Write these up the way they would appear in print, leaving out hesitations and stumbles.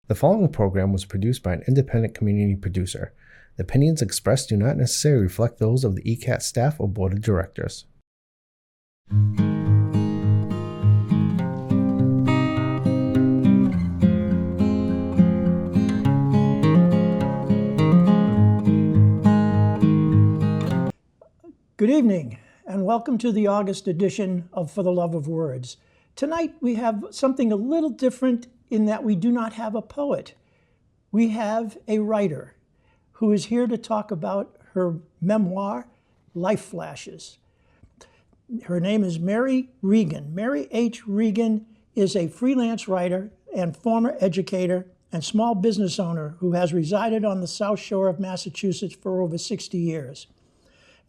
The following program was produced by an independent community producer. The opinions expressed do not necessarily reflect those of the ECAT staff or board of directors. Good evening, and welcome to the August edition of For the Love of Words. Tonight we have something a little different in that we do not have a poet. We have a writer who is here to talk about her memoir, Life Flashes. Her name is Merrie Reagan. Merrie H. Reagan is a freelance writer and former educator and small business owner who has resided on the South Shore of Massachusetts for over 60 years.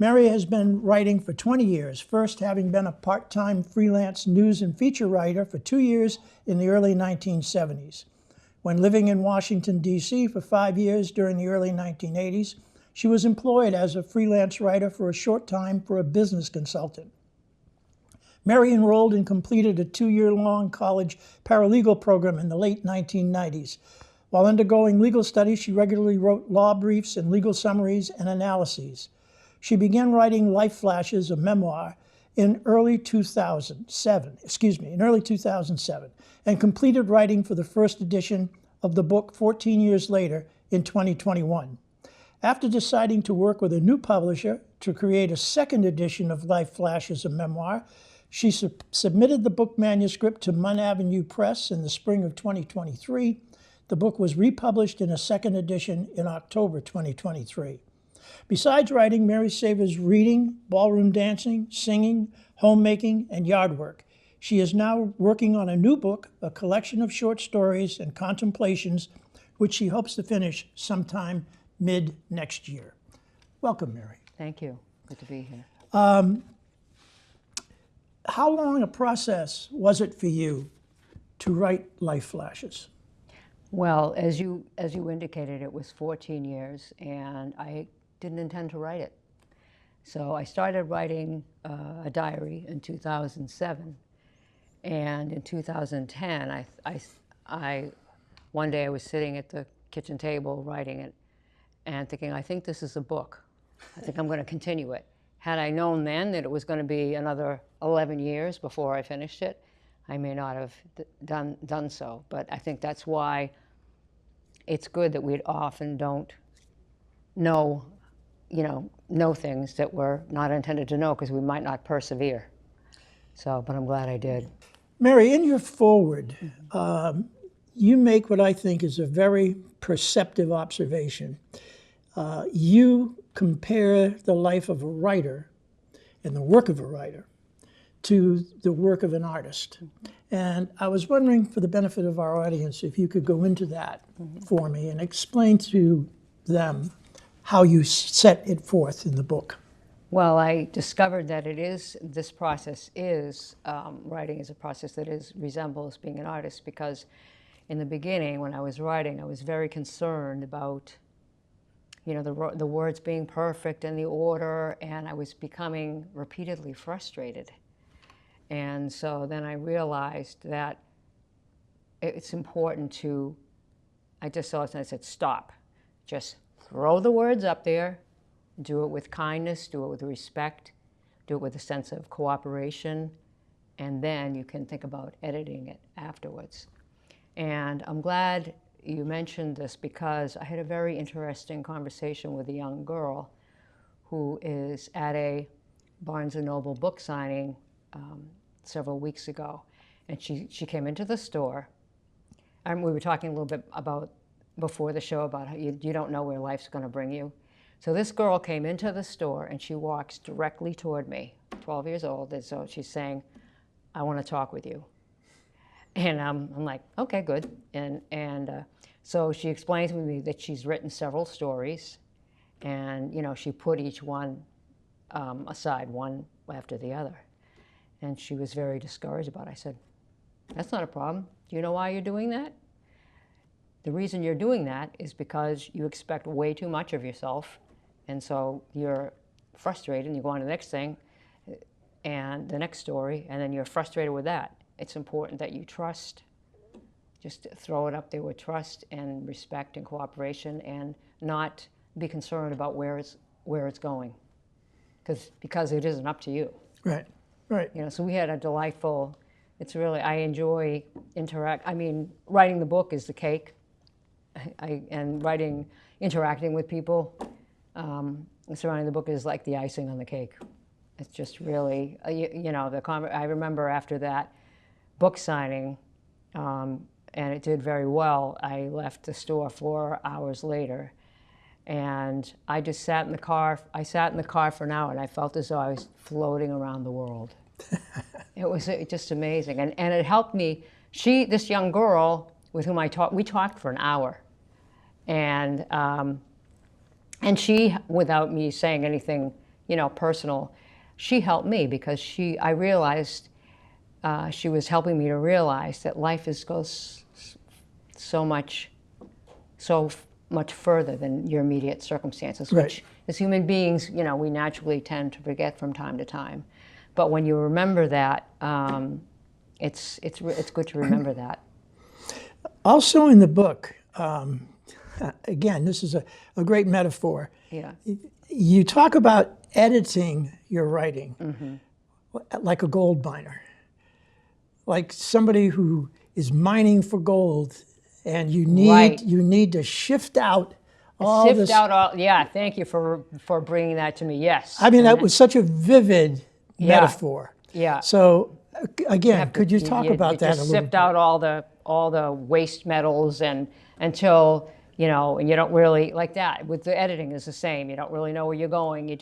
Merrie has been writing for 20 years, first having been a part-time freelance news and feature writer for 2 years in the early 1970s. When living in Washington, D.C. for 5 years during the early 1980s, she was employed as a freelance writer for a short time for a business consultant. Merrie enrolled and completed a 2-year-long college paralegal program in the late 1990s. While undergoing legal studies, she regularly wrote law briefs and legal summaries and analyses. She began writing Life Flashes, a memoir, in early 2007, and completed writing for the first edition of the book 14 years later in 2021. After deciding to work with a new publisher to create a second edition of Life Flashes, a memoir, she submitted the book manuscript to Munn Avenue Press in the spring of 2023. The book was republished in a second edition in October 2023. Besides writing, Merrie savors reading, ballroom dancing, singing, homemaking, and yard work. She is now working on a new book, a collection of short stories and contemplations, which she hopes to finish sometime mid-next year. Welcome, Merrie. Thank you. Good to be here. How long a process was it for you to write Life Flashes? Well, as you indicated, it was 14 years, and I didn't intend to write it. So I started writing a diary in 2007, and in 2010, one day I was sitting at the kitchen table writing it and thinking, I think this is a book. I think I'm going to continue it. Had I known then that it was going to be another 11 years before I finished it, I may not have done so. But I think that's why it's good that we often don't know things that we're not intended to know because we might not persevere. But I'm glad I did. Merrie, in your foreword, you make what I think is a very perceptive observation. You compare the life of a writer and the work of a writer to the work of an artist. And I was wondering, for the benefit of our audience, if you could go into that for me and explain to them how you set it forth in the book. Well, I discovered that this process is, writing is a process that resembles being an artist, because in the beginning, when I was writing, I was very concerned about, the words being perfect and the order, and I was becoming repeatedly frustrated. And so then I realized that it's important I just saw it and I said, stop, just throw the words up there, do it with kindness, do it with respect, do it with a sense of cooperation, and then you can think about editing it afterwards. And I'm glad you mentioned this, because I had a very interesting conversation with a young girl who is at a Barnes & Noble book signing several weeks ago. And she came into the store, and we were talking a little bit about before the show about how you don't know where life's going to bring you. So this girl came into the store and she walks directly toward me, 12 years old, and so she's saying, I want to talk with you. And I'm like, okay, good. And so she explains to me that she's written several stories, and she put each one aside, one after the other. And she was very discouraged about it. I said, that's not a problem. Do you know why you're doing that? The reason you're doing that is because you expect way too much of yourself, and so you're frustrated and you go on to the next thing and the next story, and then you're frustrated with that. It's important that you trust just throw it up there with trust and respect and cooperation, and not be concerned about where it's going, because it isn't up to you. Right, right. You know, so we had a delightful. It's really, I enjoy writing the book is the cake, and interacting with people surrounding the book is like the icing on the cake. It's just really, I remember after that book signing, and it did very well, I left the store 4 hours later, and I just sat in the car. I sat in the car for an hour, and I felt as though I was floating around the world. It was just amazing, and it helped me. This young girl with whom we talked for an hour, and she, without me saying anything, personal, she helped me because I realized she was helping me to realize that life goes so much further than your immediate circumstances, right. Which as human beings, we naturally tend to forget from time to time. But when you remember that, it's good to remember that. Also in the book, again, this is a great metaphor. Yeah. You talk about editing your writing Mm-hmm. like a gold miner, like somebody who is mining for gold, and you need to shift out all this. Yeah, thank you for bringing that to me. Yes. I mean, that was such a vivid metaphor. Yeah. So again, could you talk about that a little bit? Sift out all the waste metals until, and you don't really, like that, with the editing is the same. You don't really know where you're going. You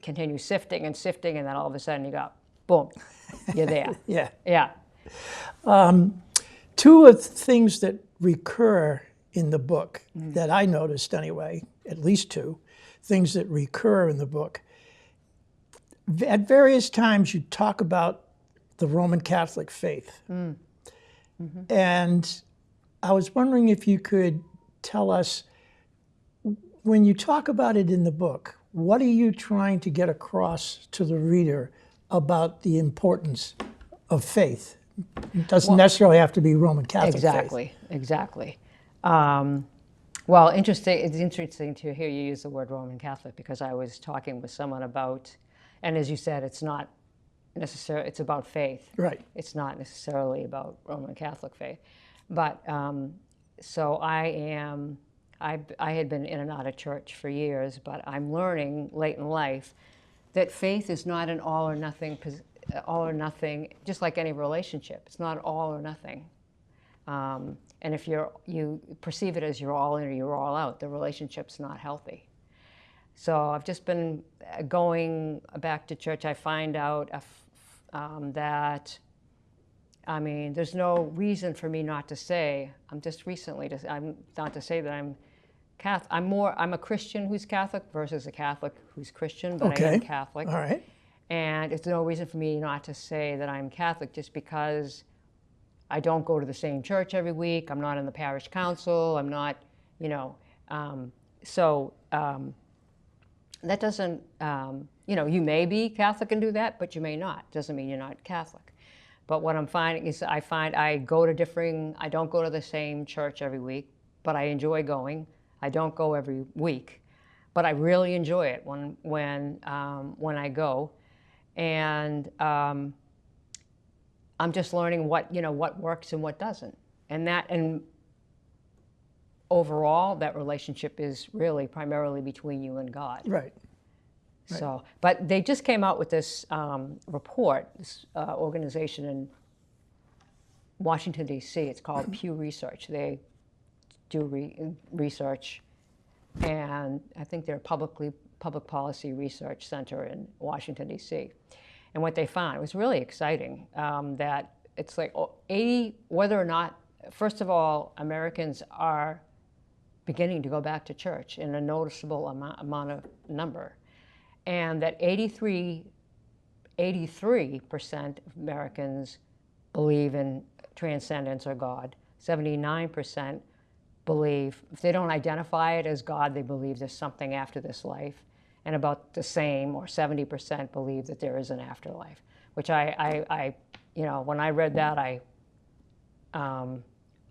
continue sifting, and then all of a sudden you go, boom, you're there. Yeah. Yeah. Two of the things that recur in the book that I noticed anyway, at least two things that recur in the book. At various times you talk about the Roman Catholic faith. Mm-hmm. And I was wondering if you could tell us, when you talk about it in the book, what are you trying to get across to the reader about the importance of faith? It doesn't necessarily have to be Roman Catholic faith. Exactly. Well, it's interesting to hear you use the word Roman Catholic, because I was talking with someone about, and as you said, it's not necessarily, it's about faith. Right. It's not necessarily about Roman Catholic faith. But so I had been in and out of church for years, but I'm learning late in life that faith is not an all or nothing, just like any relationship. It's not all or nothing. And if you perceive it as you're all in or you're all out, the relationship's not healthy. So I've just been going back to church. I find out that, there's no reason for me not to say, I'm not to say that I'm Catholic. I'm a Christian who's Catholic versus a Catholic who's Christian, but I am Catholic. All right. And it's no reason for me not to say that I'm Catholic just because I don't go to the same church every week. I'm not in the parish council. I'm not, that doesn't, you may be Catholic and do that, but you may not. Doesn't mean you're not Catholic. But what I'm finding is I don't go to the same church every week, but I enjoy going. I don't go every week, but I really enjoy it when I go. And I'm just learning what works and what doesn't. And overall, that relationship is really primarily between you and God. Right. So, but they just came out with this report, this organization in Washington, D.C. It's called Pew Research. They do research, and I think they're a public policy research center in Washington, D.C. And what they found, it was really exciting, that it's like whether or not, first of all, Americans are beginning to go back to church in a noticeable amount of number. And that 83% of Americans believe in transcendence or God. 79% believe, if they don't identify it as God, they believe there's something after this life. And about the same, or 70%, believe that there is an afterlife. Which I when I read that,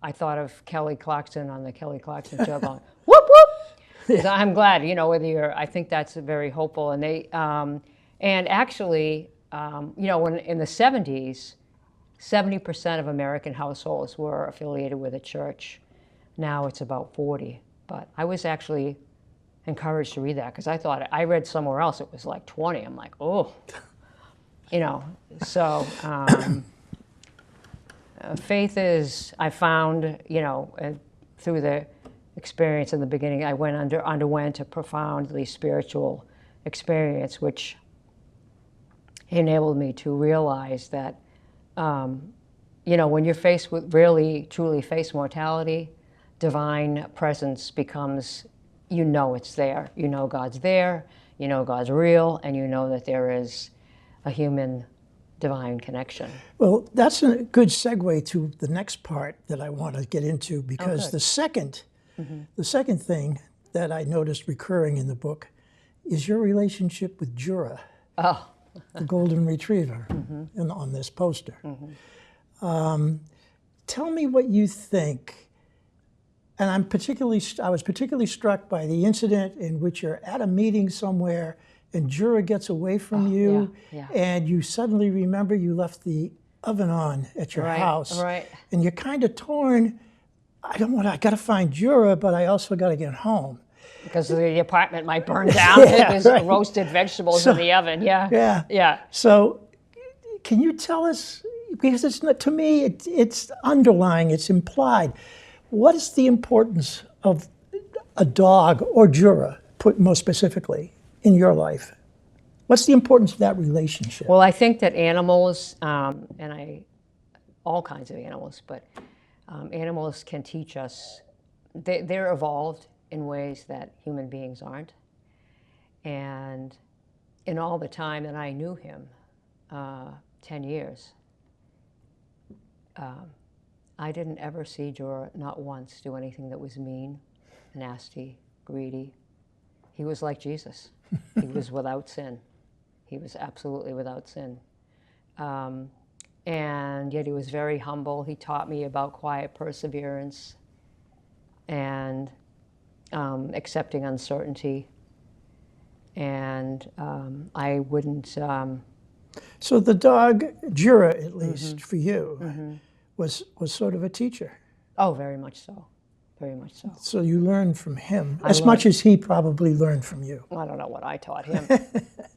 I thought of Kelly Clarkson on the Kelly Clarkson show going, whoop, whoop. So I'm glad, whether you're, I think that's very hopeful. And and actually, when in the 70s, 70% of American households were affiliated with a church. Now it's about 40. But I was actually encouraged to read that because I read somewhere else it was like 20. I'm like, oh, so faith is, I found, through the experience in the beginning, I underwent a profoundly spiritual experience, which enabled me to realize that, when you're faced with truly face mortality, divine presence becomes, it's there. God's there, God's real, and that there is a human divine connection. Well, that's a good segue to the next part that I want to get into, because the second thing that I noticed recurring in the book is your relationship with Jura, the golden retriever, on this poster. Tell me what you think. And I was particularly struck by the incident in which you're at a meeting somewhere and Jura gets away from you, and you suddenly remember you left the oven on at your house, and you're kind of torn. I got to find Jura, but I also got to get home. Because the apartment might burn down. There's roasted vegetables in the oven. Yeah. So, can you tell us? Because it's not, to me, it's underlying, it's implied. What is the importance of a dog or Jura, put more specifically, in your life? What's the importance of that relationship? Well, I think that animals, all kinds of animals, but animals can teach us. They're evolved in ways that human beings aren't. And in all the time that I knew him, 10 years, I didn't ever see Jura, not once, do anything that was mean, nasty, greedy. He was like Jesus. He was without sin. He was absolutely without sin. And yet he was very humble. He taught me about quiet perseverance and accepting uncertainty. And I wouldn't... So the dog, Jura, at least, for you, was sort of a teacher. Oh, very much so. Very much so. So you learned from him, as much as he probably learned from you. I don't know what I taught him.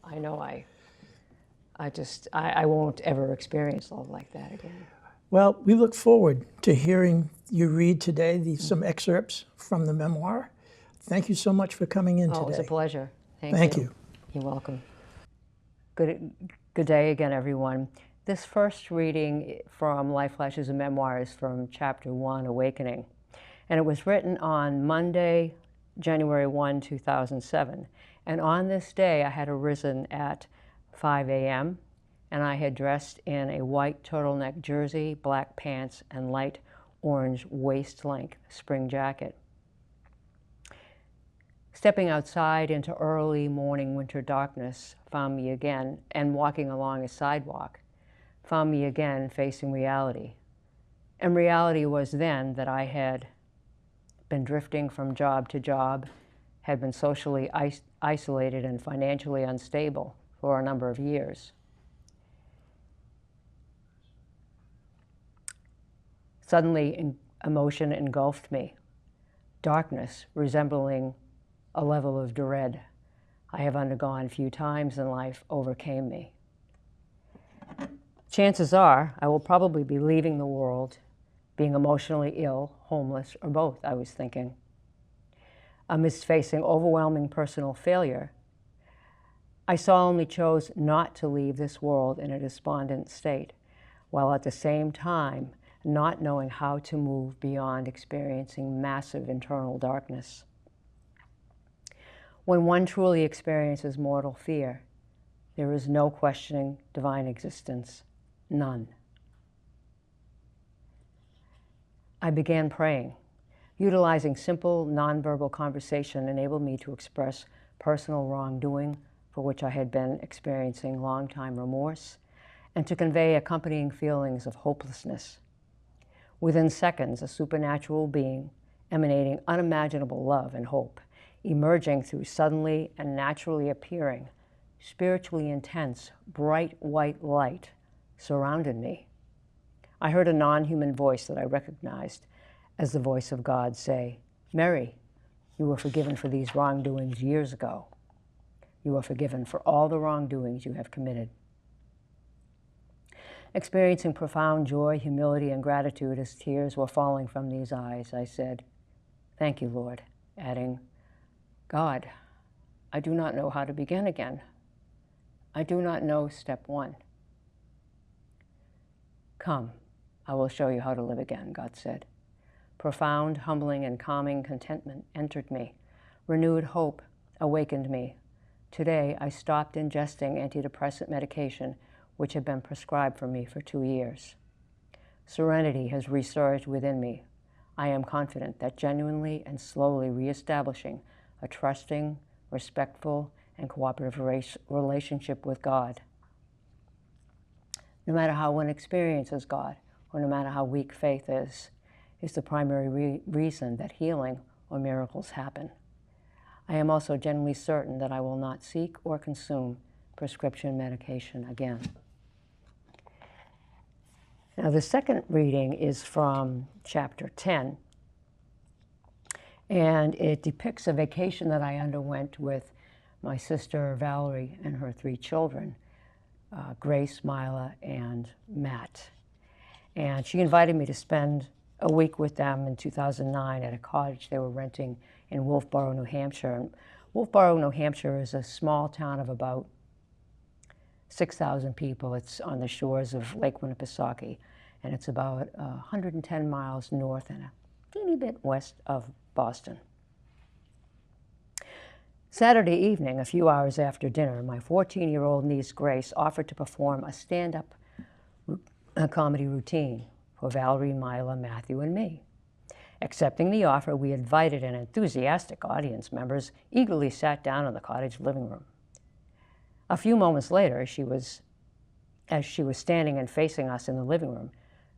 I know I won't ever experience love like that again. Well, we look forward to hearing you read today some excerpts from the memoir. Thank you so much for coming in today. It was a pleasure. Thank you. You're welcome. Good day again, everyone. This first reading from Life Flashes and Memoirs from Chapter 1, Awakening. And it was written on Monday, January 1, 2007. And on this day, I had arisen at 5 a.m., and I had dressed in a white turtleneck jersey, black pants, and light orange waist-length spring jacket. Stepping outside into early morning winter darkness found me again, and walking along a sidewalk found me again facing reality. And reality was then that I had been drifting from job to job, had been socially isolated and financially unstable for a number of years. Suddenly, emotion engulfed me. Darkness resembling a level of dread I have undergone few times in life overcame me. Chances are I will probably be leaving the world, being emotionally ill, homeless, or both, I was thinking. Amidst facing overwhelming personal failure, I solemnly chose not to leave this world in a despondent state, while at the same time not knowing how to move beyond experiencing massive internal darkness. When one truly experiences mortal fear, there is no questioning divine existence, none. I began praying. Utilizing simple, nonverbal conversation enabled me to express personal wrongdoing for which I had been experiencing long-time remorse, and to convey accompanying feelings of hopelessness. Within seconds, a supernatural being emanating unimaginable love and hope, emerging through suddenly and naturally appearing, spiritually intense, bright white light surrounded me. I heard a non-human voice that I recognized as the voice of God say, "Merrie, you were forgiven for these wrongdoings years ago. You are forgiven for all the wrongdoings you have committed." Experiencing profound joy, humility, and gratitude as tears were falling from these eyes, I said, "Thank you, Lord," adding, "God, I do not know how to begin again. I do not know step one." "Come, I will show you how to live again," God said. Profound, humbling, and calming contentment entered me. Renewed hope awakened me. Today, I stopped ingesting antidepressant medication, which had been prescribed for me for 2 years. Serenity has resurged within me. I am confident that genuinely and slowly reestablishing a trusting, respectful, and cooperative relationship with God. No matter how one experiences God, or no matter how weak faith is the primary reason that healing or miracles happen. I am also genuinely certain that I will not seek or consume prescription medication again. Now, the second reading is from chapter 10, and it depicts a vacation that I underwent with my sister Valerie and her 3 children, Grace, Mila, and Matt. And she invited me to spend a week with them in 2009 at a cottage they were renting in Wolfboro, New Hampshire. And Wolfboro, New Hampshire is a small town of about 6,000 people. It's on the shores of Lake Winnipesaukee, and it's about 110 miles north and a teeny bit west of Boston. Saturday evening, a few hours after dinner, my 14-year-old niece Grace offered to perform a stand-up comedy routine for Valerie, Mila, Matthew, and me. Accepting the offer, we invited an enthusiastic audience members eagerly sat down in the cottage living room. A few moments later, as she was standing and facing us in the living room,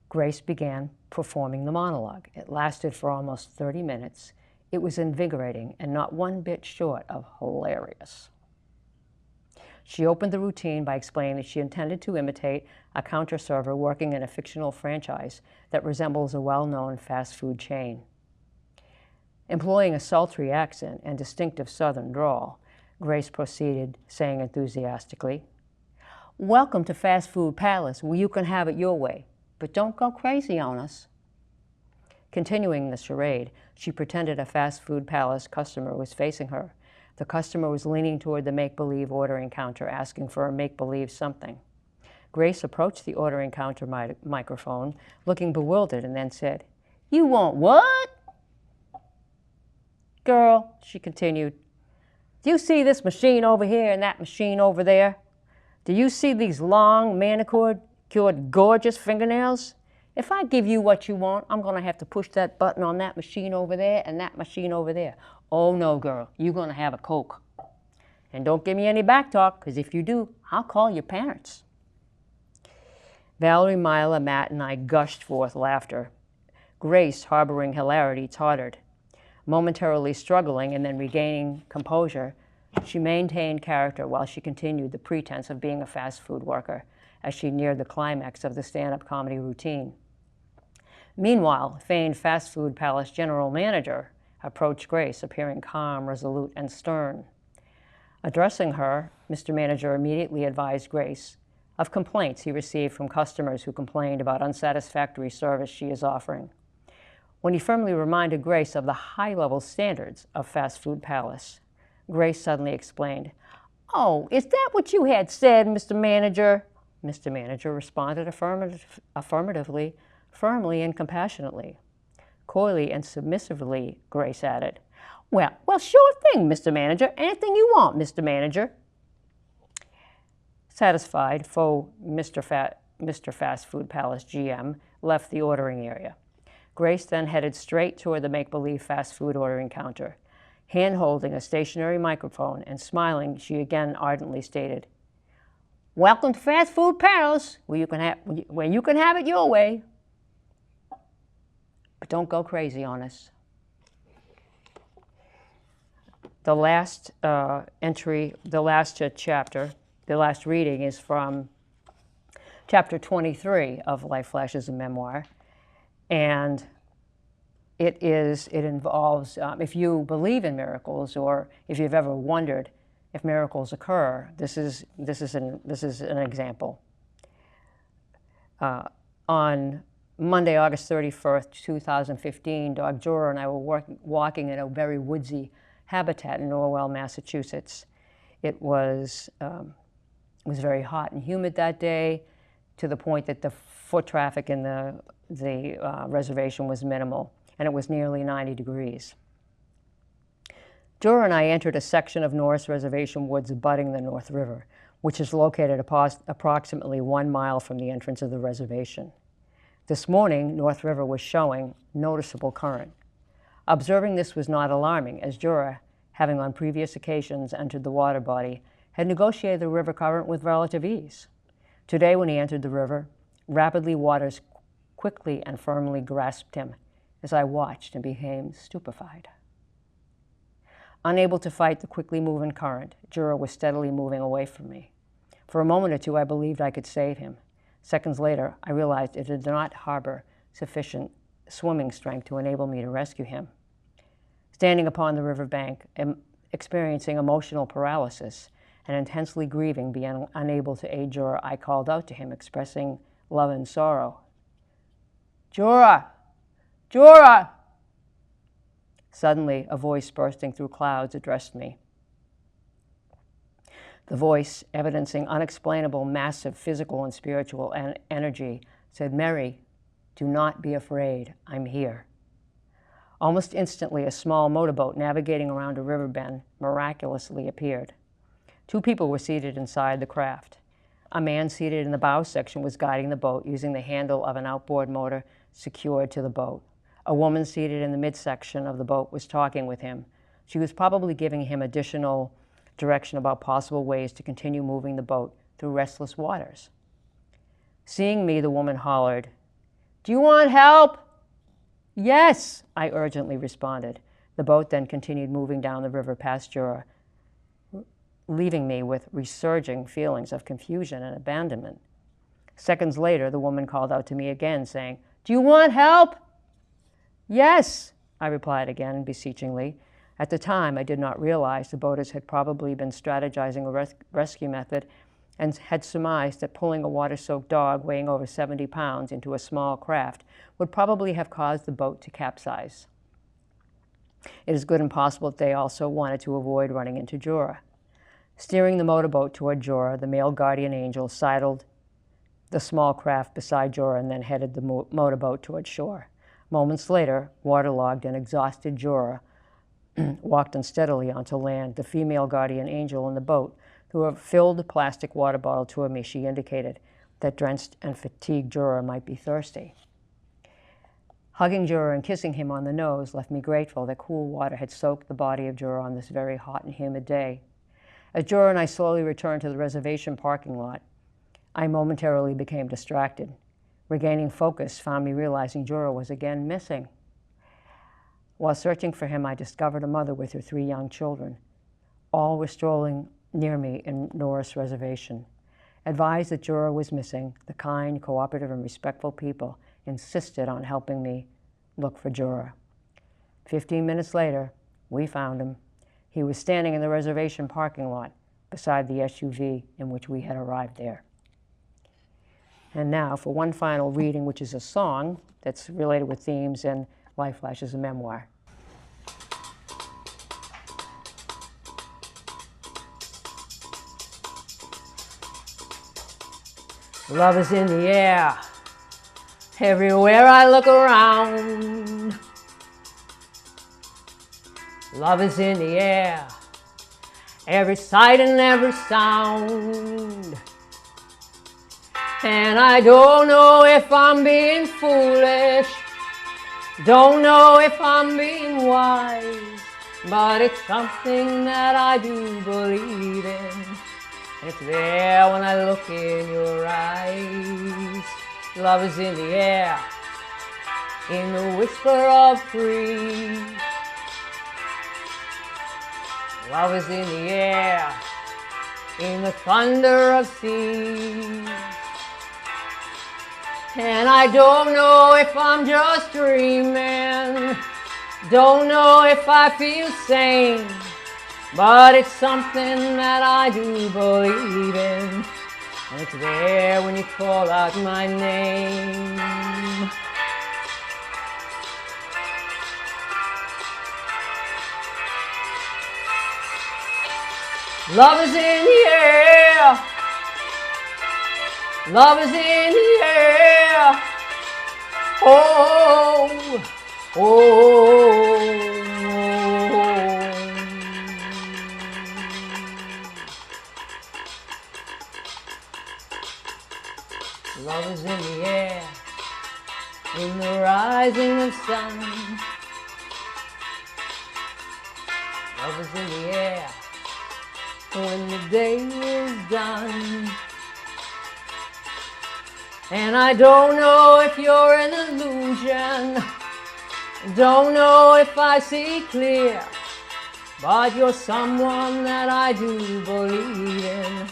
Grace began performing the monologue. It lasted for almost 30 minutes. It was invigorating and not one bit short of hilarious. She opened the routine by explaining that she intended to imitate a counter server working in a fictional franchise that resembles a well-known fast food chain. Employing a sultry accent and distinctive southern drawl, Grace proceeded, saying enthusiastically, "Welcome to Fast Food Palace, where you can have it your way, but don't go crazy on us." Continuing the charade, she pretended a Fast Food Palace customer was facing her. The customer was leaning toward the make-believe ordering counter, asking for a make-believe something. Grace approached the ordering counter microphone, looking bewildered, and then said, "You want what?" "Girl," she continued, "do you see this machine over here and that machine over there? Do you see these long, manicured, gorgeous fingernails? If I give you what you want, I'm going to have to push that button on that machine over there and that machine over there. Oh no, girl, you're going to have a Coke. And don't give me any back talk, because if you do, I'll call your parents." Valerie, Mila, Matt, and I gushed forth laughter. Grace, harboring hilarity, tottered. Momentarily struggling and then regaining composure, she maintained character while she continued the pretense of being a fast food worker as she neared the climax of the stand-up comedy routine. Meanwhile, famed Fast Food Palace general manager approached Grace, appearing calm, resolute, and stern. Addressing her, Mr. Manager immediately advised Grace of complaints he received from customers who complained about unsatisfactory service she is offering. When he firmly reminded Grace of the high-level standards of Fast Food Palace, Grace suddenly explained, "Oh, is that what you had said, Mr. Manager?" Mr. Manager responded affirmatively, firmly and compassionately. Coyly and submissively, Grace added, Well, sure thing, Mr. Manager. Anything you want, Mr. Manager." Satisfied, Mr. Fast Food Palace GM left the ordering area. Grace then headed straight toward the make-believe fast food ordering counter. Hand-holding a stationary microphone and smiling, she again ardently stated, "Welcome to Fast Food Palace, where you can have it your way." But don't go crazy on us. The last entry, the last chapter, the last reading is from chapter 23 of Life Flashes, a Memoir. And it involves, if you believe in miracles, or if you've ever wondered if miracles occur, this is an example. On Monday, August 31st, 2015, Dog Jorah and I were walking in a very woodsy habitat in Norwell, Massachusetts. It was very hot and humid that day, to the point that the foot traffic in the reservation was minimal, and it was nearly 90 degrees. Jorah and I entered a section of Norris Reservation woods abutting the North River, which is located approximately 1 mile from the entrance of the reservation. This morning, North River was showing noticeable current. Observing this was not alarming, as Jorah, having on previous occasions entered the water body, had negotiated the river current with relative ease. Today, when he entered the river, rapidly waters quickly and firmly grasped him, as I watched and became stupefied. Unable to fight the quickly moving current, Jorah was steadily moving away from me. For a moment or two, I believed I could save him. Seconds later, I realized it did not harbor sufficient swimming strength to enable me to rescue him. Standing upon the riverbank, experiencing emotional paralysis and intensely grieving, being unable to aid Jorah, I called out to him, expressing love and sorrow. "Jorah! Jorah!" Suddenly, a voice bursting through clouds addressed me. The voice, evidencing unexplainable, massive physical and spiritual energy, said, "Merrie, do not be afraid. I'm here." Almost instantly, a small motorboat navigating around a river bend miraculously appeared. 2 people were seated inside the craft. A man seated in the bow section was guiding the boat using the handle of an outboard motor secured to the boat. A woman seated in the midsection of the boat was talking with him. She was probably giving him additional direction about possible ways to continue moving the boat through restless waters. Seeing me, the woman hollered, "Do you want help?" "Yes," I urgently responded. The boat then continued moving down the river past Jorah, leaving me with resurging feelings of confusion and abandonment. Seconds later, the woman called out to me again, saying, "Do you want help?" "Yes," I replied again, beseechingly. At the time, I did not realize the boaters had probably been strategizing a rescue method and had surmised that pulling a water-soaked dog weighing over 70 pounds into a small craft would probably have caused the boat to capsize. It is good and possible that they also wanted to avoid running into Jorah. Steering the motorboat toward Jorah, the male guardian angel sidled the small craft beside Jorah and then headed the motorboat toward shore. Moments later, waterlogged and exhausted Jorah walked unsteadily onto land. The female guardian angel in the boat threw a filled plastic water bottle toward me. She indicated that drenched and fatigued Jorah might be thirsty. Hugging Jorah and kissing him on the nose left me grateful that cool water had soaked the body of Jorah on this very hot and humid day. As Jorah and I slowly returned to the reservation parking lot, I momentarily became distracted. Regaining focus found me realizing Jorah was again missing. While searching for him, I discovered a mother with her 3 young children. All were strolling near me in Norris Reservation. Advised that Jorah was missing, the kind, cooperative, and respectful people insisted on helping me look for Jorah. 15 minutes later, we found him. He was standing in the reservation parking lot beside the SUV in which we had arrived there. And now for one final reading, which is a song that's related with themes in Life Flashes, a Memoir. Love is in the air, everywhere I look around. Love is in the air, every sight and every sound. And I don't know if I'm being foolish, don't know if I'm being wise, but it's something that I do believe in. It's there when I look in your eyes. Love is in the air, in the whisper of trees. Love is in the air, in the thunder of seas. And I don't know if I'm just dreaming, don't know if I feel sane, but it's something that I do believe in, and it's there when you call out my name. Love is in the air, love is in the air, oh, oh, oh. Love is in the air, in the rising of sun. Love is in the air, when the day is done. And I don't know if you're an illusion, don't know if I see clear, but you're someone that I do believe in,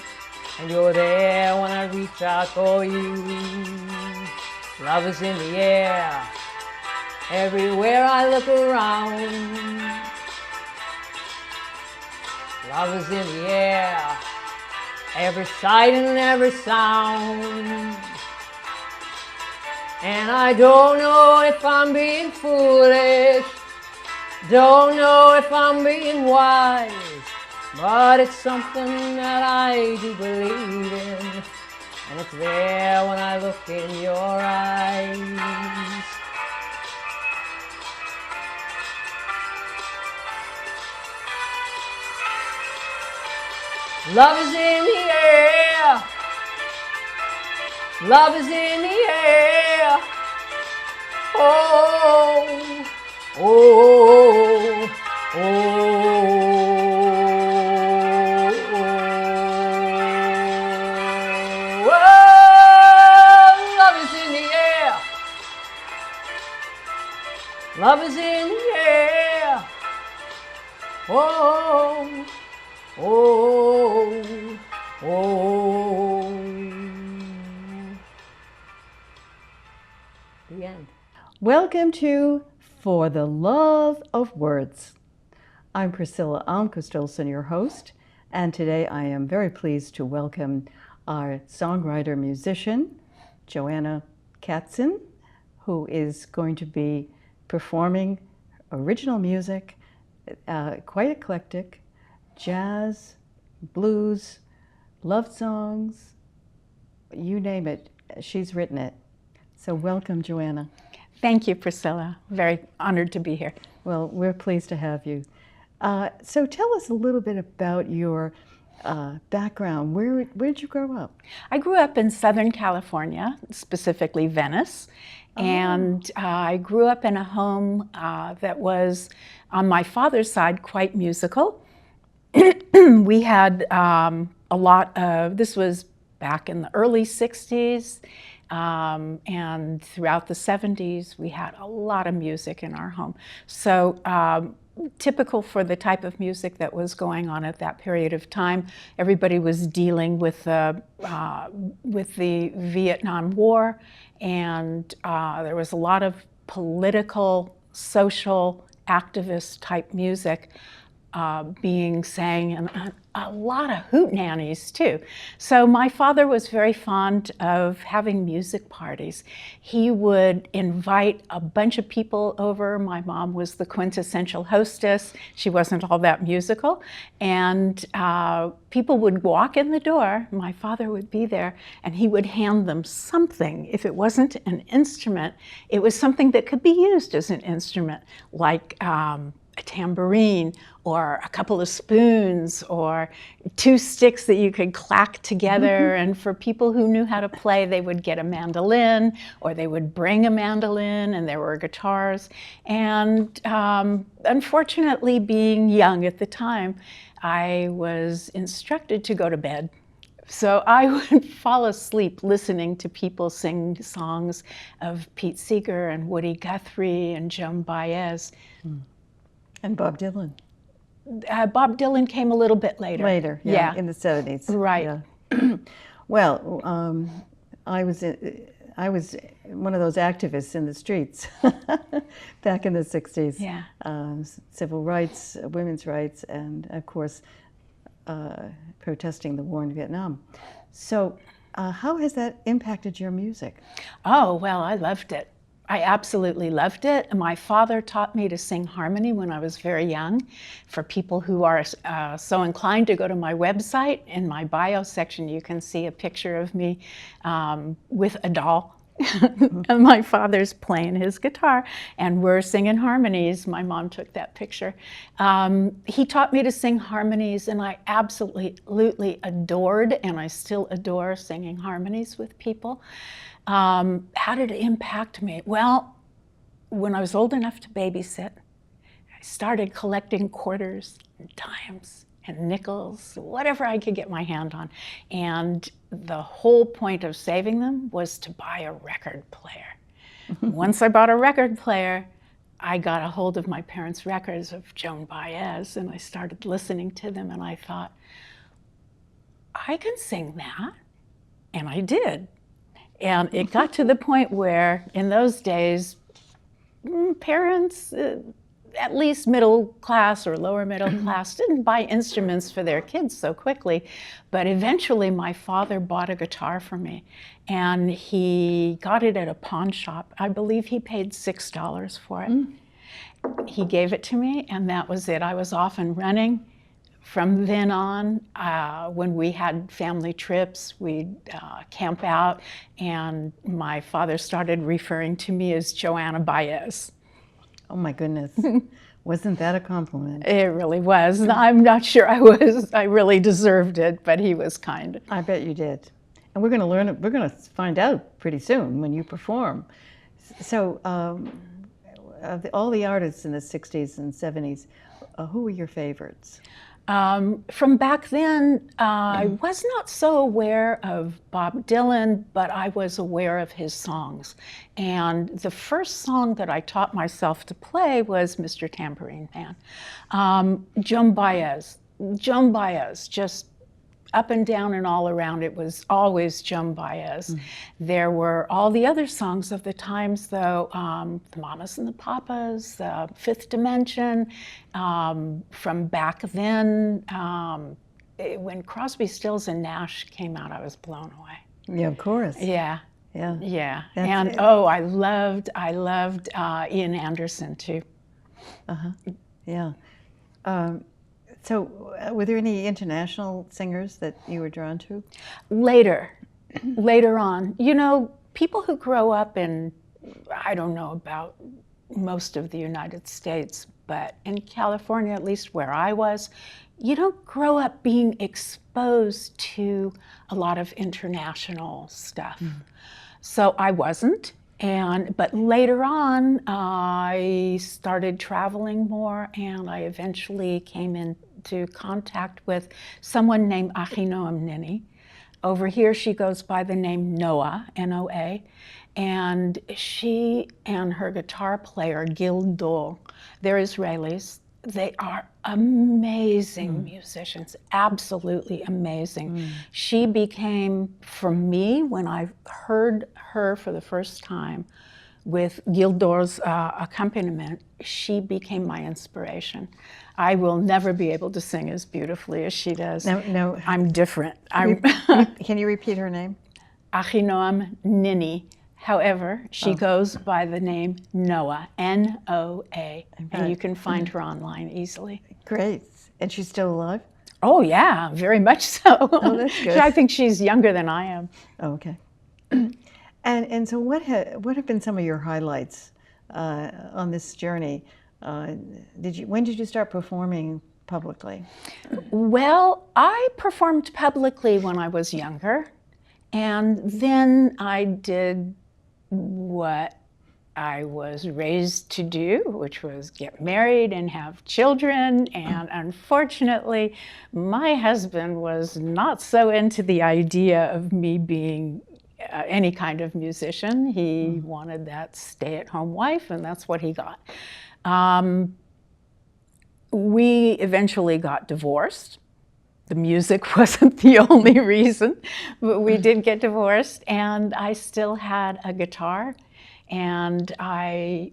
and you're there when I reach out for you. Love is in the air, everywhere I look around. Love is in the air, every sight and every sound. And I don't know if I'm being foolish, don't know if I'm being wise, but it's something that I do believe in, and it's there when I look in your eyes. Love is in the air, love is in the air, oh, oh, oh, oh, oh, love is in the air, love is in the air, oh, oh, oh. The end. Welcome to For the Love of Words. I'm Priscilla Almquist, Olsen, your host, and today I am very pleased to welcome our songwriter-musician, Joanna Katzen, who is going to be performing original music, quite eclectic, jazz, blues, love songs, you name it, she's written it. So welcome, Joanna. Thank you, Priscilla. Very honored to be here. Well, we're pleased to have you. So tell us a little bit about your background. Where did you grow up? I grew up in Southern California, specifically Venice. And I grew up in a home that was, on my father's side, quite musical. We had a lot of, this was back in the early 60s, and throughout the 70s, we had a lot of music in our home. So typical for the type of music that was going on at that period of time, everybody was dealing with the Vietnam War, and there was a lot of political, social, activist type music being sang, and a lot of hootenannies too. So my father was very fond of having music parties. He would invite a bunch of people over. My mom was the quintessential hostess. She wasn't all that musical. And people would walk in the door, my father would be there, and he would hand them something. If it wasn't an instrument, it was something that could be used as an instrument, like a tambourine, or a couple of spoons, or two sticks that you could clack together. And for people who knew how to play, they would get a mandolin, or they would bring a mandolin, and there were guitars. And unfortunately, being young at the time, I was instructed to go to bed So I would fall asleep listening to people sing songs of Pete Seeger and Woody Guthrie and Joan Baez. And Bob Dylan. Bob Dylan came a little bit later. Later, yeah, in the 70s. Right. Yeah. Well, I was one of those activists in the streets back in the 60s. Yeah. Civil rights, women's rights, and of course, protesting the war in Vietnam. So how has that impacted your music? Oh, well, I loved it. I absolutely loved it. My father taught me to sing harmony when I was very young. For people who are so inclined to go to my website, in my bio section, you can see a picture of me with a doll. And my father's playing his guitar, and we're singing harmonies. My mom took that picture. He taught me to sing harmonies, and I absolutely adored, and I still adore singing harmonies with people. How did it impact me? Well, when I was old enough to babysit, I started collecting quarters and dimes and nickels, whatever I could get my hand on. And the whole point of saving them was to buy a record player. Once I bought a record player, I got a hold of my parents' records of Joan Baez, and I started listening to them, and I thought, I can sing that. And I did. And it got to the point where, in those days, parents, at least middle class or lower middle class, didn't buy instruments for their kids so quickly. But eventually my father bought a guitar for me, and he got it at a pawn shop. I believe he paid $6 for it. He gave it to me, and that was it. I was off and running. From then on, when we had family trips, we'd camp out, and my father started referring to me as Joanna Baez. Oh my goodness. Wasn't that a compliment? It really was. I'm not sure I really deserved it, but he was kind. I bet you did. And we're going to find out pretty soon when you perform. So all the artists in the 60s and 70s, who were your favorites? From back then, I was not so aware of Bob Dylan, but I was aware of his songs. And the first song that I taught myself to play was Mr. Tambourine Man. Joan Baez, just up and down and all around, it was always Joan Baez. There were all the other songs of the times, though, the Mamas and the Papas, the Fifth Dimension. From back then, when Crosby, Stills and Nash came out, I was blown away. Yeah, of course. Yeah. Yeah. And I loved Ian Anderson too. Yeah. So were there any international singers that you were drawn to? Later on. You know, people who grow up in, I don't know about most of the United States, but in California, at least where I was, you don't grow up being exposed to a lot of international stuff. So I wasn't. But later on, I started traveling more, and I eventually came into contact with someone named Ahinoam Nini. Over here, she goes by the name Noah, N-O-A, and she and her guitar player, Gil Dole, they're Israelis. They are amazing musicians, absolutely amazing. She became, for me, when I heard her for the first time with Gildore's accompaniment, she became my inspiration. I will never be able to sing as beautifully as she does. No. I'm different. Can you repeat her name? Ahinoam Nini. However, she goes by the name Noah, N-O-A, and you can find her online easily. Great. And she's still alive? Oh yeah, very much so. Oh, that's good. I think she's younger than I am. Oh, okay. And so what have been some of your highlights on this journey? When did you start performing publicly? Well, I performed publicly when I was younger, and then I did what I was raised to do, which was get married and have children. And unfortunately, my husband was not so into the idea of me being any kind of musician. He wanted that stay-at-home wife, and that's what he got. We eventually got divorced. The music wasn't the only reason, but we did get divorced, and I still had a guitar. And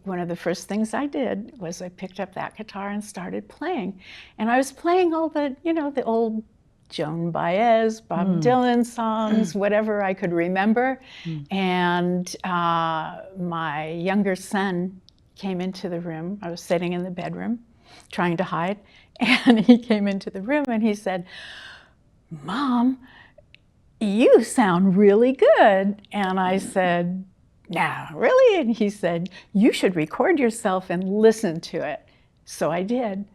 one of the first things I did was I picked up that guitar and started playing. And I was playing all the, the old Joan Baez, Bob Dylan songs, whatever I could remember. And my younger son came into the room. I was sitting in the bedroom trying to hide. And he came into the room and he said, "Mom, you sound really good." And I said, "No, really?" And he said, "You should record yourself and listen to it." So I did.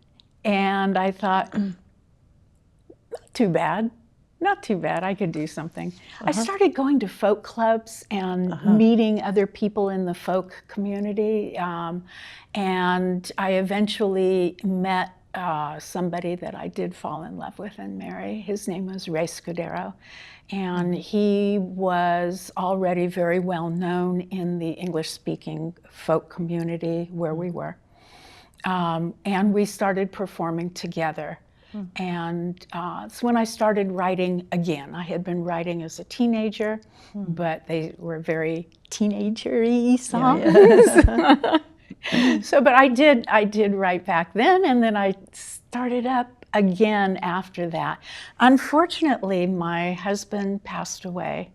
And I thought, not too bad. Not too bad. I could do something. I started going to folk clubs and meeting other people in the folk community. And I eventually met somebody that I did fall in love with in Merrie. His name was Ray Scudero. And he was already very well known in the English-speaking folk community where we were. And we started performing together. And it's when I started writing again. I had been writing as a teenager, but they were very teenager-y songs. But I did write back then, and then I started up again after that. Unfortunately, my husband passed away,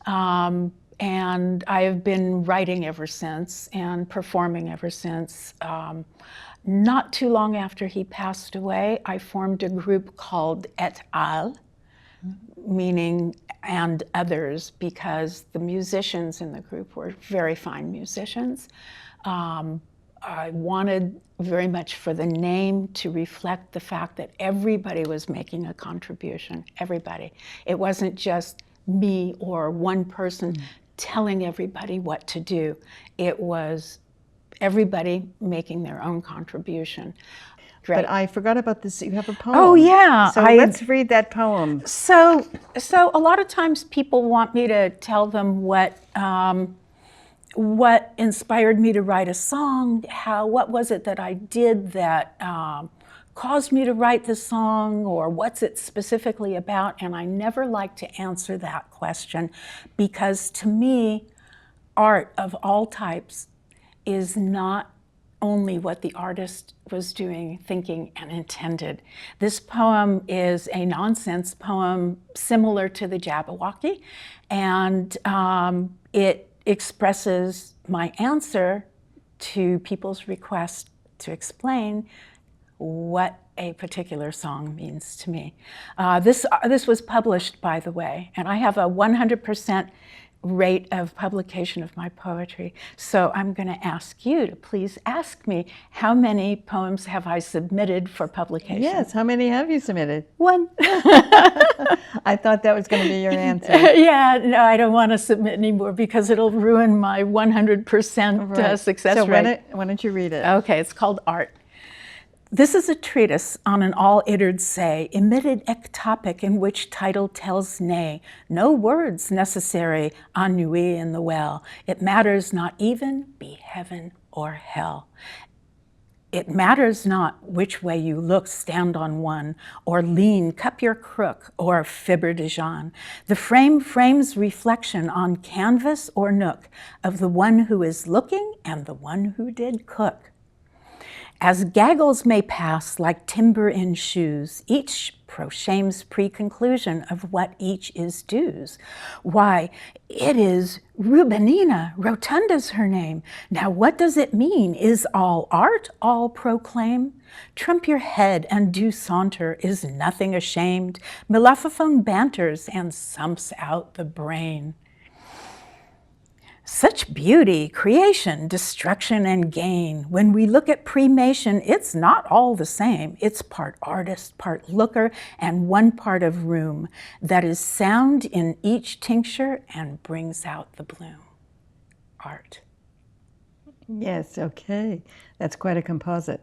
and I have been writing ever since and performing ever since. Not too long after he passed away, I formed a group called Et al., meaning and others, because the musicians in the group were very fine musicians. I wanted very much for the name to reflect the fact that everybody was making a contribution, everybody. It wasn't just me or one person telling everybody what to do. It was everybody making their own contribution. But I forgot about this. You have a poem. Oh, yeah. So let's read that poem. So a lot of times people want me to tell them what inspired me to write a song, what was it that I did that caused me to write the song, or what's it specifically about? And I never like to answer that question, because to me, art of all types is not only what the artist was doing, thinking, and intended. This poem is a nonsense poem similar to the Jabberwocky, and it expresses my answer to people's request to explain what a particular song means to me. This was published, by the way, and I have a 100% rate of publication of my poetry. So I'm going to ask you to please ask me, how many poems have I submitted for publication? Yes, how many have you submitted? 1. I thought that was going to be your answer. Yeah, no, I don't want to submit anymore because it'll ruin my 100% success rate. Why don't you read it? Okay, it's called Art. This is a treatise on an all-ittered say, emitted ectopic, in which title tells nay. No words necessary, ennui in the well. It matters not even be heaven or hell. It matters not which way you look, stand on one, or lean, cup your crook, or fibber de Jean. The frame frames reflection on canvas or nook of the one who is looking and the one who did cook. As gaggles may pass like timber in shoes, each proshames pre-conclusion of what each is dues. Why, it is Rubinina, Rotunda's her name. Now what does it mean? Is all art all proclaim? Trump your head and do saunter, is nothing ashamed. Melophophone banters and sumps out the brain. Such beauty, creation, destruction, and gain. When we look at premation, it's not all the same. It's part artist, part looker, and one part of room that is sound in each tincture and brings out the bloom. Art. Yes, okay. That's quite a composite.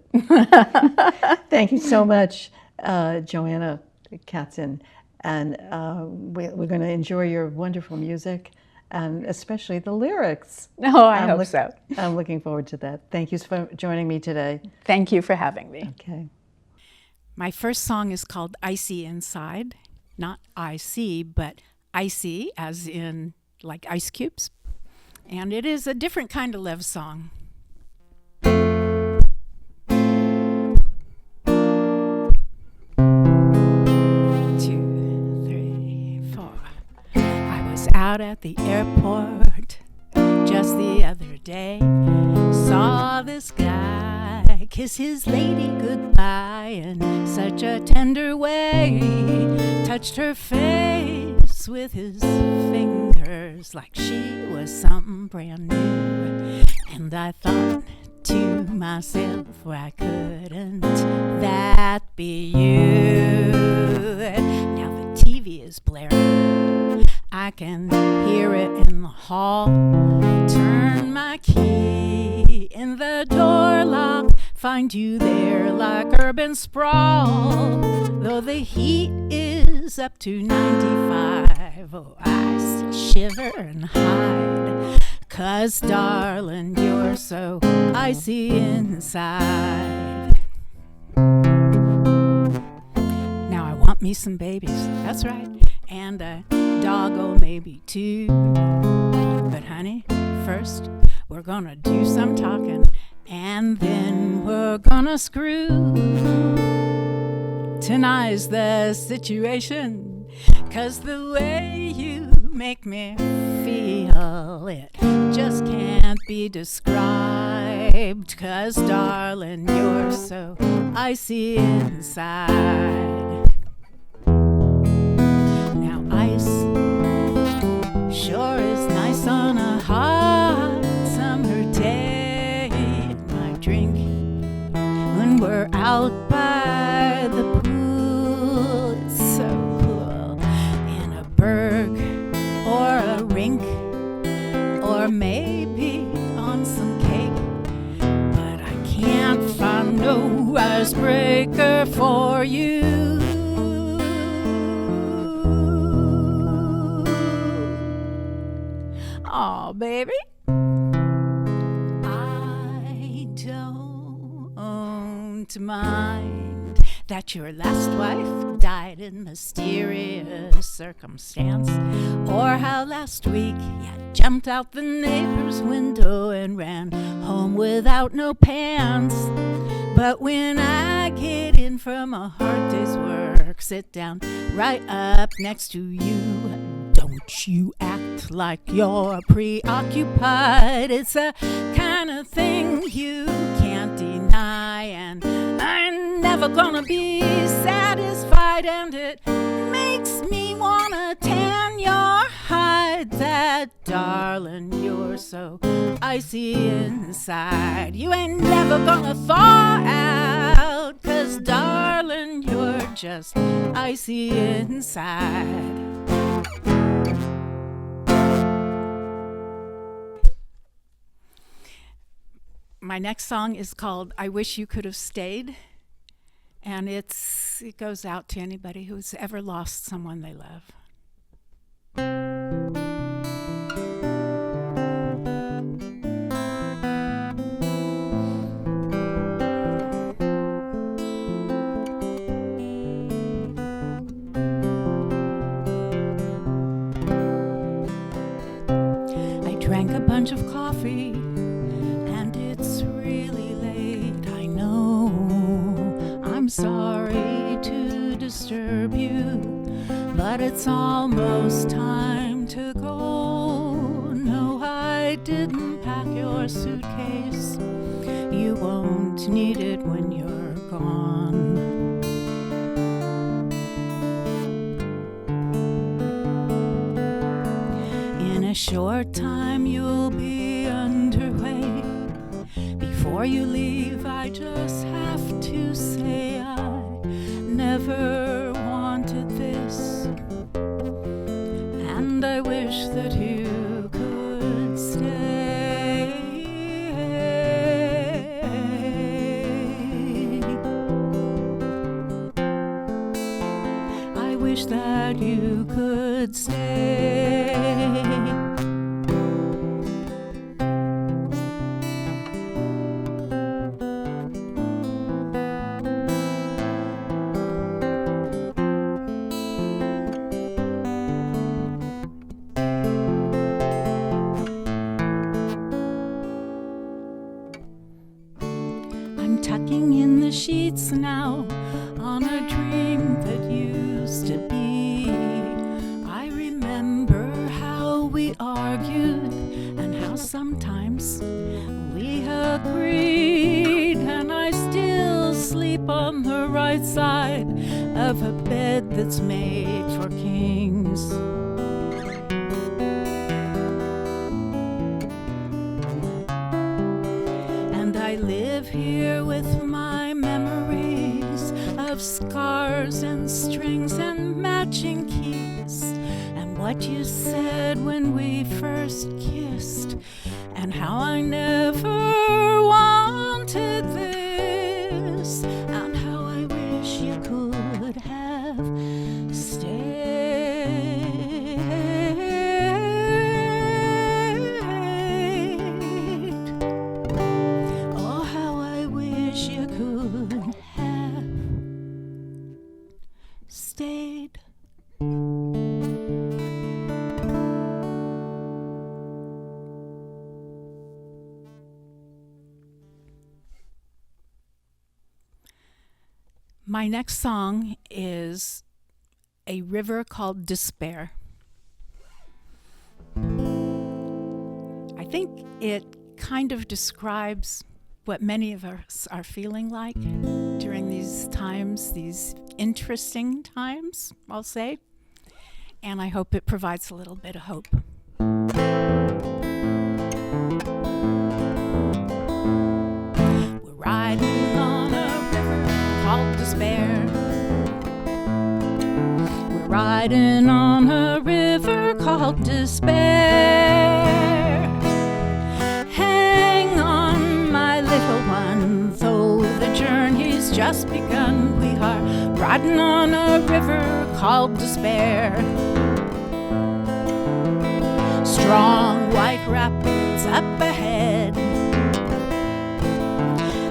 Thank you so much, Joanna Katzen. And we're going to enjoy your wonderful music, and especially the lyrics. Oh, I hope so. I'm looking forward to that. Thank you for joining me today. Thank you for having me. Okay. My first song is called Icy Inside. Not icy, but icy, as in like ice cubes. And it is a different kind of love song. 2, 3, 4. I was out at the airport just the other day. Saw this guy kiss his lady goodbye in such a tender way. Touched her face with his fingers like she was something brand new. And I thought to myself, why couldn't that be you? Now the TV is blaring, I can hear it in the hall. Turn my key in the door lock, find you there like urban sprawl. Though the heat is up to 95, oh, I still shiver and hide. 'Cause darling, you're so icy inside. Now I want me some babies, that's right, and a doggo maybe too. But honey, first we're gonna do some talking, and then we're gonna screw. Tonight's the situation, 'cause the way you make me feel, it just can't be described. 'Cause darling, you're so icy inside. Now ice sure is nice on a hot summer day. My drink when we're out by the pool, it's so cool. In a berg or a rink, or maybe on some cake. But I can't find no icebreaker for you. Oh, baby, I don't mind that your last wife died in mysterious circumstance, or how last week you jumped out the neighbor's window and ran home without no pants. But when I get in from a hard day's work, sit down right up next to you, don't you act like you're preoccupied. It's a kind of thing you can't deny, and I'm never gonna be satisfied, and it makes me wanna tan your hide. That darling, you're so icy inside. You ain't never gonna thaw out, 'cause darling, you're just icy inside. My next song is called I Wish You Could Have Stayed, and it goes out to anybody who's ever lost someone they love. I drank a bunch of coffee, and it's really late, I know. I'm sorry to disturb you, but it's almost time to go. No, I didn't pack your suitcase. You won't need it when you're gone. In a short time you'll be underway. Before you leave, I just have to say I never wanted this, and I wish that you could stay. wish that you could stay. I'm tucking in the sheets now on a dream that used to be. I remember how we argued and how sometimes we agreed, and I still sleep on the right side of a bed that's made for kings. And I live here with my memories of scars and strings and matching keys, and what you said when we first kissed, and how I never wanted this, and how I wish you could have stayed. Oh, how I wish you could have stayed. My next song is A River Called Despair. I think it kind of describes what many of us are feeling like during these times, these interesting times, I'll say. And I hope it provides a little bit of hope. We're riding on a river called despair. We're riding on a river called despair. Hang on, my little one, though the journey's just begun. We are riding on a river called despair. Strong white rapids up ahead.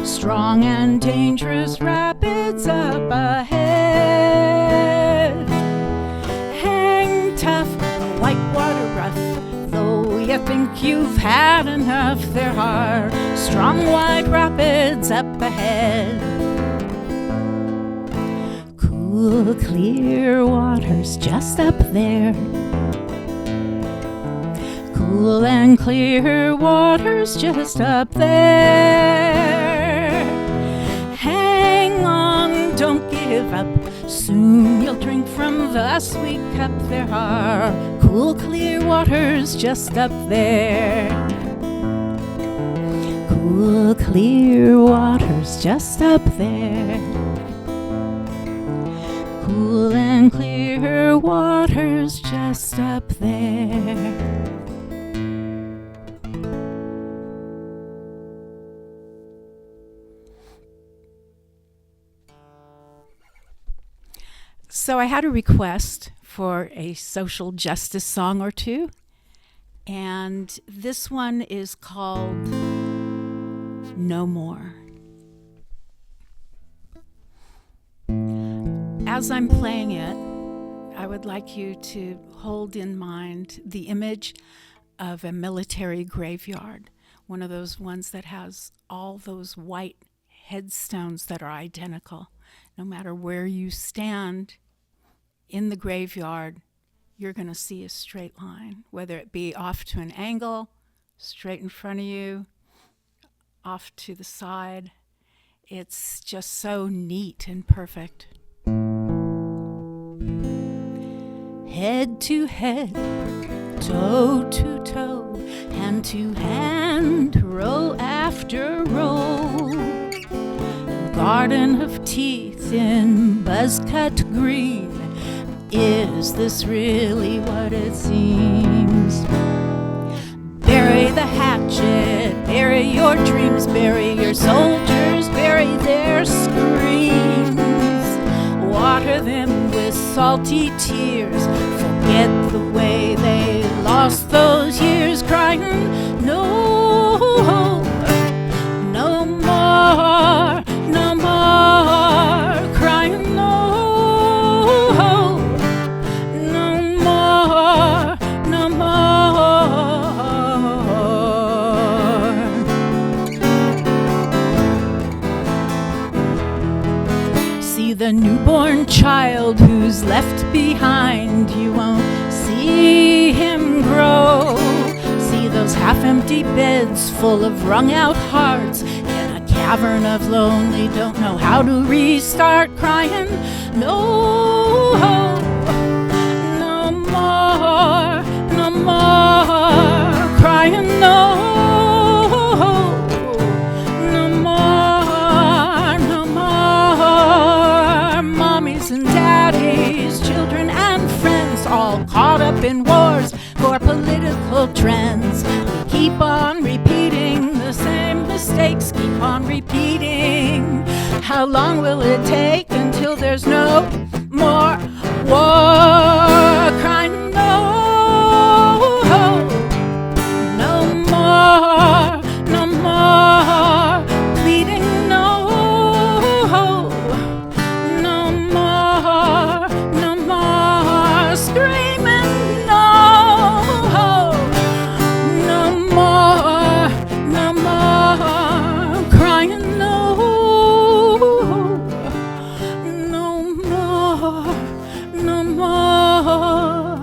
Strong and dangerous rapids up ahead. Hang tough, white water rough, though you think you've had enough. There are strong white rapids up ahead. Cool, clear waters just up there. Cool and clear waters just up there. Hang on, don't give up. Soon you'll drink from the sweet cup. There are cool, clear waters just up there. Cool, clear waters just up there. Cool and clear waters just up there. So I had a request for a social justice song or two, and this one is called No More. As I'm playing it, I would like you to hold in mind the image of a military graveyard, one of those ones that has all those white headstones that are identical. No matter where you stand in the graveyard, you're going to see a straight line, whether it be off to an angle, straight in front of you, off to the side. It's just so neat and perfect. Head to head, toe to toe, hand to hand, row after row. Garden of teeth in buzz-cut green. Is this really what it seems? Bury the hatchet, bury your dreams, bury your soldiers, bury their screams. Water them with salty tears. Forget the way they lost those years, crying, no, no more, no more, crying, no, no more, no more. See the newborn child who's left behind, you won't see him grow. See those half-empty beds full of wrung-out hearts in a cavern of lonely, don't know how to restart, crying, no, no more, no more, crying, no, no more, no more. Mommies and daddies, children and friends, all caught up in wars for political trends. We keep on repeating the same mistakes, keep on repeating. How long will it take until there's no more war? Crying, no, no more, no more, pleading, no, no more, no more, screaming, no, no more, no more, crying, no, no more, no more.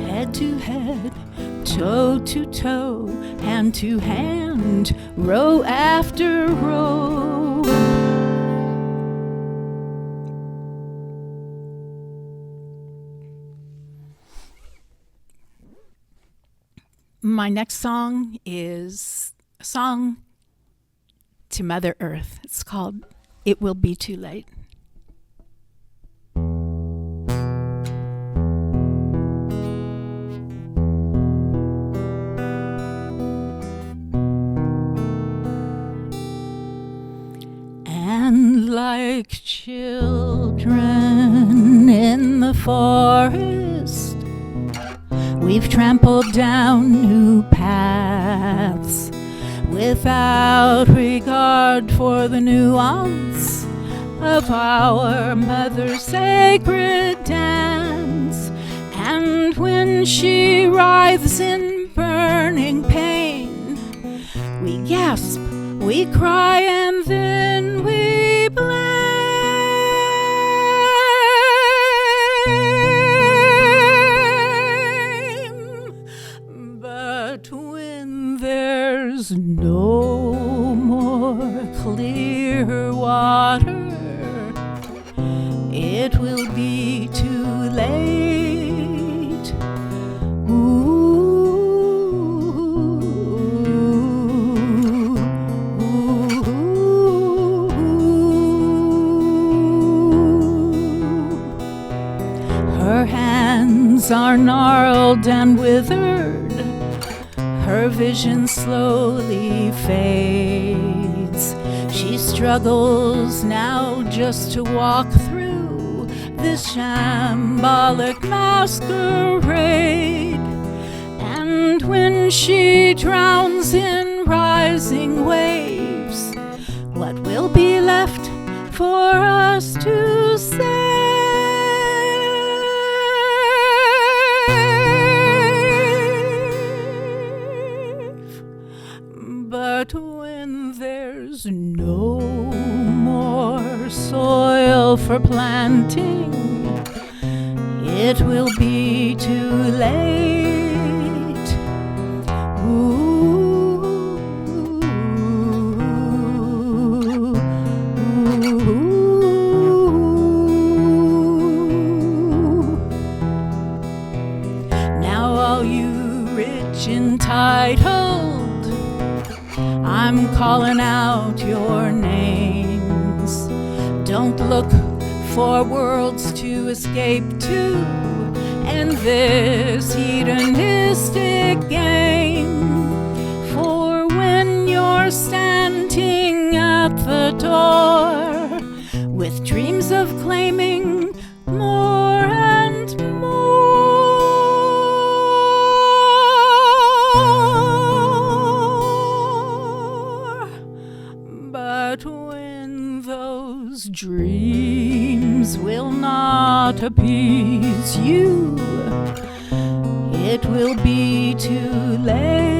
Head to head, toe to toe, hand to hand, row after row. My next song is a song to Mother Earth. It's called It Will Be Too Late. And like children in the forest, we've trampled down new paths without regard for the nuance of our mother's sacred dance. And when she writhes in burning pain, we gasp, we cry, and then we blame. But when there's no more clear water, it will be too late. Her hands are gnarled and withered, her vision slowly fades. She struggles now just to walk through this shambolic masquerade. And when she drowns in rising waves, what will be left for us to say? But when there's no more soil for planting, it will be too late. Now all you rich entitled, I'm calling out your names. Don't look for worlds to escape to in this hedonistic game. For when you're standing at the door with dreams of claiming more and more. But when those dreams will not appease you, it will be too late.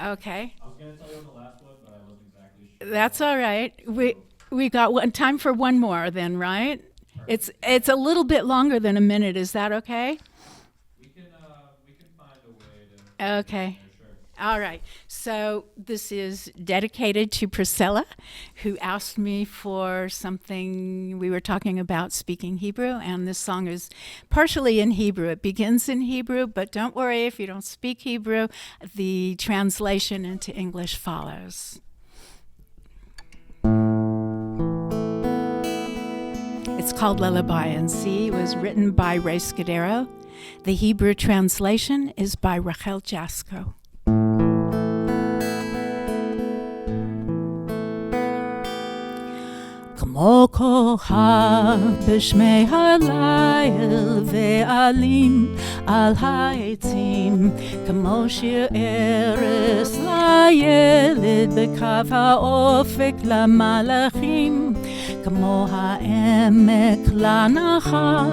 Okay. I was going to tell you on the last one, but I wasn't exactly sure. That's all right. We got time for one more then, right? It's a little bit longer than a minute. Is that okay? We can find a way to. Okay. Sure. All right. So this is dedicated to Priscilla, who asked me for something. We were talking about speaking Hebrew, and this song is partially in Hebrew. It begins in Hebrew, but don't worry if you don't speak Hebrew. The translation into English follows. It's called Lullaby in C. It was written by Ray Scudero. The Hebrew translation is by Rachel Jasko. כמו כוכב בשמי הליל ועלים על העצים, כמו שיר ערש לילד בקו האופק למלאכים, כמו העמק לנחר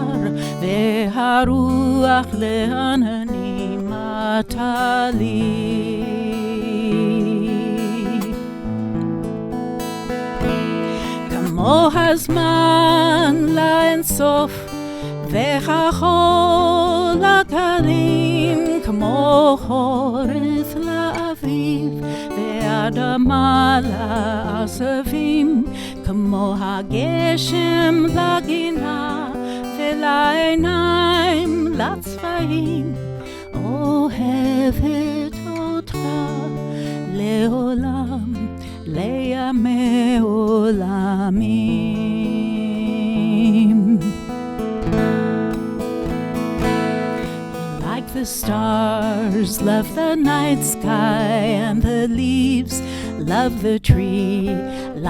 והרוח לעננים הטלי. כמו הזמן לאינסוף והחול לגלים, כמו חורף לאביב והאדמה לעשבים, כמו הגשם לגינה ולעיניים לצבעים, אוהבת אותך לעולם לימי עולמים. Like the stars love the night sky, and the leaves love the tree,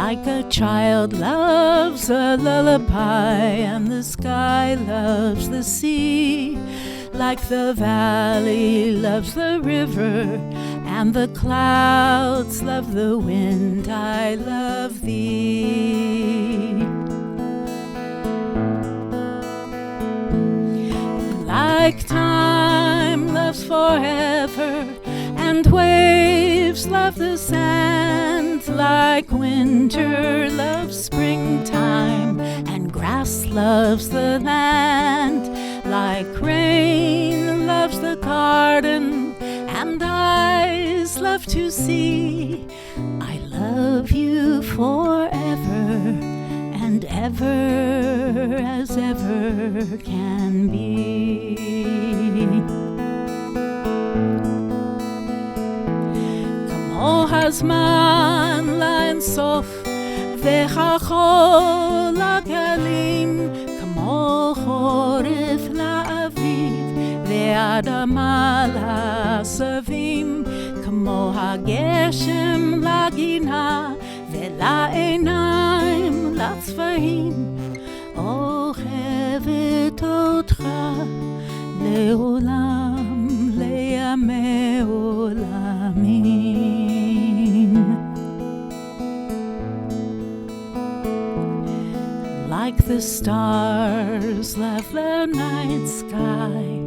like a child loves a lullaby, and the sky loves the sea, like the valley loves the river, and the clouds love the wind. I love thee. Like time loves forever, and waves love the sand, like winter loves springtime, and grass loves the land, like rain loves the garden, and eyes love to see. I love you forever and ever as ever can be. כמו הזמן לאינסוף והחול לגלים, כמו חורף לאביב והאדמה לעשבים, כמו הגשם לגינה ולעיניים לצבעים, אוהבת אותך לעולם לימי עולמים. Like the stars love the night sky,